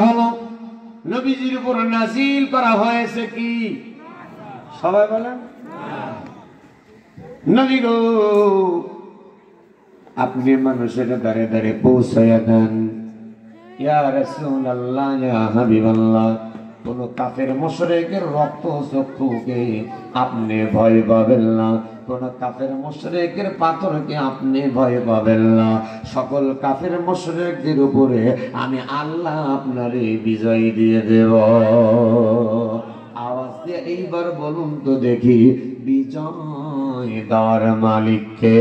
হলো নবীজির উপর নাজিল করা হয়েছে কি? সবাই বলেন নবী গো আপনি মানুষের দ্বারে দ্বারে পৌঁছায়া দেন। ইয়া রাসূলুল্লাহ, ইয়া হাবিবাল্লাহ, কোন কাফের মুশরিকের রক্ত চক্ষুকে আপনি ভয় পাবেন না, কোন কাফের মুশরিকের পাথরকে আপনি ভয় পাবেন না। সকল কাফের মুশরিকদের উপরে আমি আল্লাহ আপনারে বিজয় দিয়ে দেব। আওয়াজ দিয়ে এইবার বলুন তো দেখি, বিজয় দেওয়ার মালিককে?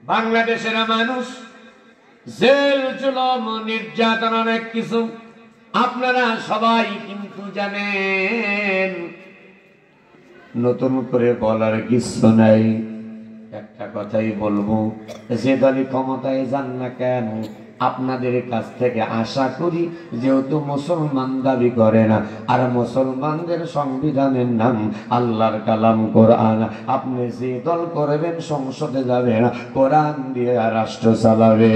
বাংলাদেশের মানুষ জেল জুলুম নির্যাতন অনেক কিছু আপনারা সবাই কিন্তু জানেন, নতুন করে বলার কিছু নাই। একটা কথাই বলবো, যে দলই ক্ষমতায় যান না কেন আপনাদের কাছ থেকে আশা করি, যেহেতু মুসলমান দাবি করে না আর মুসলমানদের সংবিধানের নাম আল্লাহর কালাম কোরআন, আপনি যে দল করবেন সংসদে যাবেন কোরআন দিয়ে রাষ্ট্র চালাবে।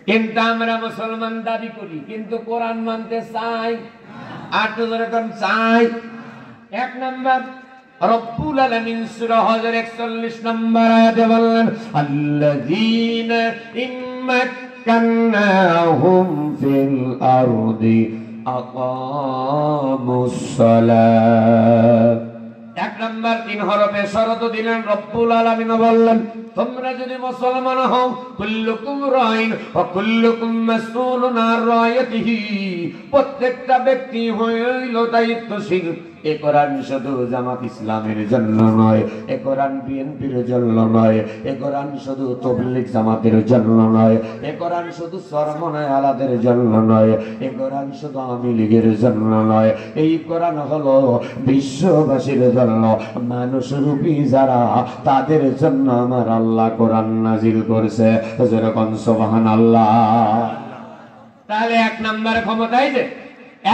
কিন্তু আমরা মুসলমান দাবি করি কিন্তু কোরআন মানতে চাই, আর তো যখন চাই। এক নম্বর রব্বুল আলামিন সূরা হজর 41 নম্বর আয়াতে বললেন, আল্লাযীনা ইম্মাক্কান্নাহুম ফিল আরদি আকামুস সালাত। এক নম্বর 3 হরফে শরত দিলেন, রব্বুল আলামিন বললেন তোমরা যদি মুসলমান হও, কুল্লুকুম রাইন ওয়া কুল্লুকুম মাসউলুন আন রায়াতিহি, প্রত্যেকটা ব্যক্তি হইল দায়িত্বশীল। এ কোরআন শুধু জামাত ইসলামের জন্য নয়, এ কোরআন বিএনপির জন্য নয়, এ কোরআন শুধু তাবলীগ জামাতের জন্য নয়, এ কোরআন শুধু চরমনায় আলাদের জন্য নয়, এ কোরআন শুধু আওয়ামী লীগের জন্য নয়, এই কোরআন হলো বিশ্ববাসীর জন্য, মানুষরূপী যারা তাদের জন্য আমার আল্লাহ কোরআন নাজিল করছে। যেরকম সুবহানাল্লাহ। তাহলে এক নাম্বার ক্ষমতায় যে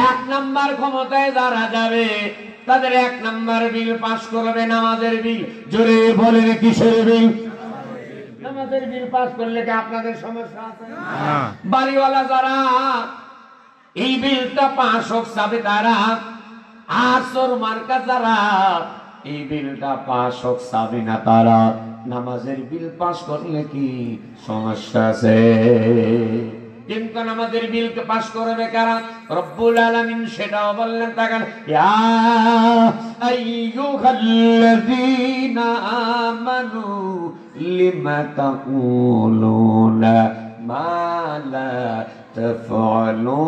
এক নাম্বার ক্ষমতায় যারা যাবে তাদের এক নাম্বার বিল পাস করবে, নামাজের বিল। জোরে বলেন কিসের বিল? নামাজের বিল পাস করলে কি আপনাদের সমস্যা আছে? বাড়িওয়ালা যারা এই বিলটা পাস হোক যাবে তারা, আসর মার্কা যারা এই বিলটা পাস হোক যাবে না তারা। নামাজের বিল পাস করলে কি সমস্যা আছে? কিন্তু নামাজের বিলকে পাস করবে কারা? রব্বুল আলামিন সেটাও বললেন। তাকান, ইয়া আইয়ুহাল্লাযীনা আমানু লিমা তাকুলুনা মা লা তাফআলুন।